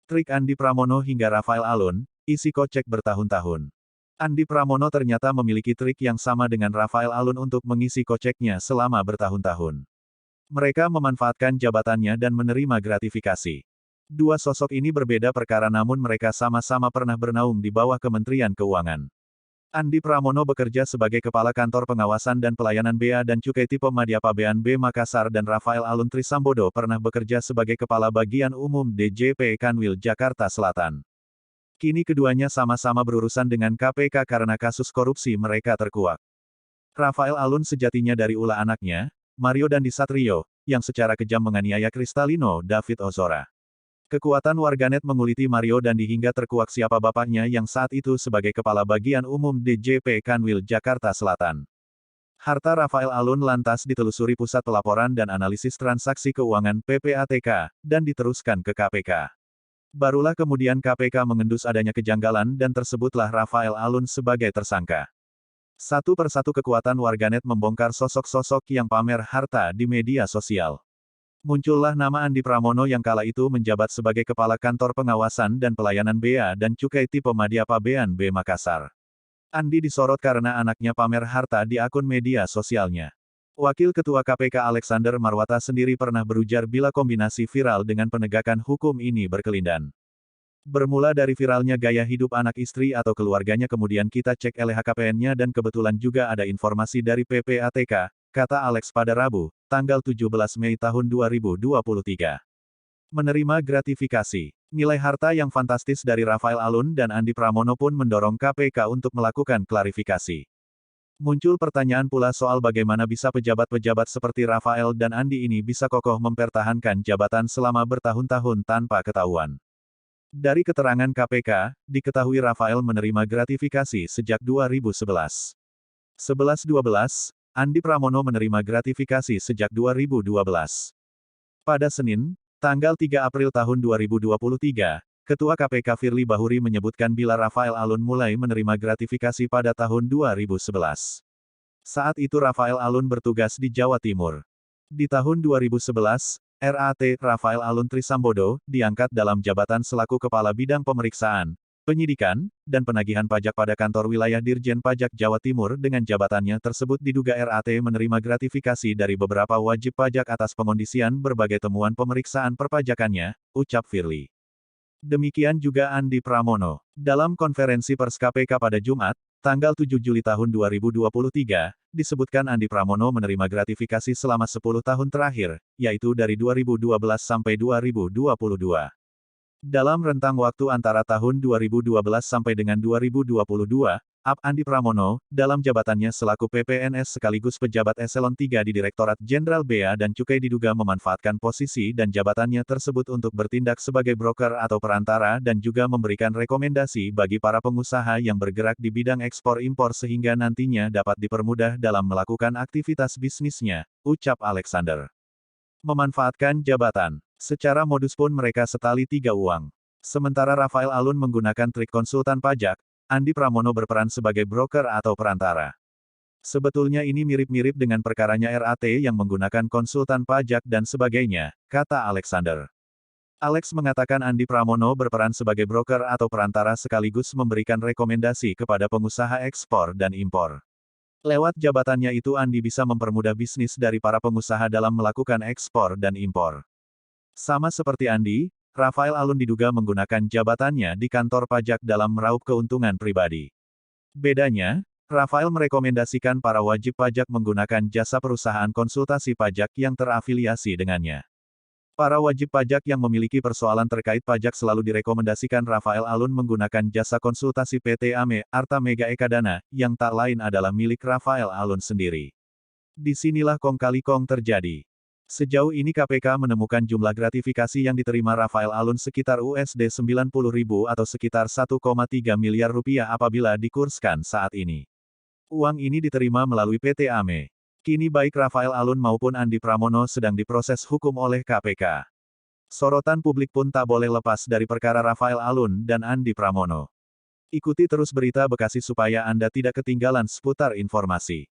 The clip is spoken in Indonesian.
Trik Andi Pramono hingga Rafael Alun, isi kocek bertahun-tahun. Andi Pramono ternyata memiliki trik yang sama dengan Rafael Alun untuk mengisi koceknya selama bertahun-tahun. Mereka memanfaatkan jabatannya dan menerima gratifikasi. Dua sosok ini berbeda perkara namun mereka sama-sama pernah bernaung di bawah Kementerian Keuangan. Andi Pramono bekerja sebagai Kepala Kantor Pengawasan dan Pelayanan Bea dan Cukai Tipe Madyapabean B Makassar dan Rafael Alun Trisambodo pernah bekerja sebagai Kepala Bagian Umum DJP Kanwil Jakarta Selatan. Kini keduanya sama-sama berurusan dengan KPK karena kasus korupsi mereka terkuak. Rafael Alun sejatinya dari ulah anaknya, Mario Dandi Satrio, yang secara kejam menganiaya Kristalino David Ozora. Kekuatan warganet menguliti Mario Dandi hingga terkuak siapa bapaknya yang saat itu sebagai Kepala Bagian Umum DJP Kanwil Jakarta Selatan. Harta Rafael Alun lantas ditelusuri Pusat Pelaporan dan Analisis Transaksi Keuangan PPATK, dan diteruskan ke KPK. Barulah kemudian KPK mengendus adanya kejanggalan dan tersebutlah Rafael Alun sebagai tersangka. Satu persatu kekuatan warganet membongkar sosok-sosok yang pamer harta di media sosial. Muncullah nama Andi Pramono yang kala itu menjabat sebagai Kepala Kantor Pengawasan dan Pelayanan Bea dan Cukai Tipe Madyapabean B Makassar. Andi disorot karena anaknya pamer harta di akun media sosialnya. Wakil Ketua KPK Alexander Marwata sendiri pernah berujar bila kombinasi viral dengan penegakan hukum ini berkelindan. Bermula dari viralnya gaya hidup anak istri atau keluarganya kemudian kita cek LHKPN-nya dan kebetulan juga ada informasi dari PPATK, kata Alex pada Rabu, tanggal 17 Mei tahun 2023. Menerima gratifikasi. Nilai harta yang fantastis dari Rafael Alun dan Andi Pramono pun mendorong KPK untuk melakukan klarifikasi. Muncul pertanyaan pula soal bagaimana bisa pejabat-pejabat seperti Rafael dan Andi ini bisa kokoh mempertahankan jabatan selama bertahun-tahun tanpa ketahuan. Dari keterangan KPK, diketahui Rafael menerima gratifikasi sejak 2011. 11-12, Andi Pramono menerima gratifikasi sejak 2012. Pada Senin, tanggal 3 April tahun 2023, Ketua KPK Firly Bahuri menyebutkan bila Rafael Alun mulai menerima gratifikasi pada tahun 2011. Saat itu Rafael Alun bertugas di Jawa Timur. Di tahun 2011, RAT Rafael Alun Trisambodo diangkat dalam jabatan selaku Kepala Bidang Pemeriksaan, Penyidikan, dan Penagihan Pajak pada Kantor Wilayah Dirjen Pajak Jawa Timur. Dengan jabatannya tersebut diduga RAT menerima gratifikasi dari beberapa wajib pajak atas pengondisian berbagai temuan pemeriksaan perpajakannya, ucap Firly. Demikian juga Andi Pramono. Dalam konferensi pers KPK pada Jumat, tanggal 7 Juli tahun 2023, disebutkan Andi Pramono menerima gratifikasi selama 10 tahun terakhir, yaitu dari 2012 sampai 2022. Dalam rentang waktu antara tahun 2012 sampai dengan 2022, Andi Pramono, dalam jabatannya selaku PPNS sekaligus pejabat eselon 3 di Direktorat Jenderal Bea dan Cukai diduga memanfaatkan posisi dan jabatannya tersebut untuk bertindak sebagai broker atau perantara dan juga memberikan rekomendasi bagi para pengusaha yang bergerak di bidang ekspor-impor sehingga nantinya dapat dipermudah dalam melakukan aktivitas bisnisnya, ucap Alexander. Memanfaatkan jabatan. Secara modus pun mereka setali tiga uang. Sementara Rafael Alun menggunakan trik konsultan pajak, Andi Pramono berperan sebagai broker atau perantara. Sebetulnya ini mirip-mirip dengan perkaranya RAT yang menggunakan konsultan pajak dan sebagainya, kata Alexander. Alex mengatakan Andi Pramono berperan sebagai broker atau perantara sekaligus memberikan rekomendasi kepada pengusaha ekspor dan impor. Lewat jabatannya itu Andi bisa mempermudah bisnis dari para pengusaha dalam melakukan ekspor dan impor. Sama seperti Andi, Rafael Alun diduga menggunakan jabatannya di kantor pajak dalam meraup keuntungan pribadi. Bedanya, Rafael merekomendasikan para wajib pajak menggunakan jasa perusahaan konsultasi pajak yang terafiliasi dengannya. Para wajib pajak yang memiliki persoalan terkait pajak selalu direkomendasikan Rafael Alun menggunakan jasa konsultasi PT AME, Arta Mega Ekadana, yang tak lain adalah milik Rafael Alun sendiri. Disinilah kong kali kong terjadi. Sejauh ini KPK menemukan jumlah gratifikasi yang diterima Rafael Alun sekitar USD 90.000 atau sekitar 1,3 miliar rupiah apabila dikurskan saat ini. Uang ini diterima melalui PT AME. Kini baik Rafael Alun maupun Andi Pramono sedang diproses hukum oleh KPK. Sorotan publik pun tak boleh lepas dari perkara Rafael Alun dan Andi Pramono. Ikuti terus berita Bekasi supaya Anda tidak ketinggalan seputar informasi.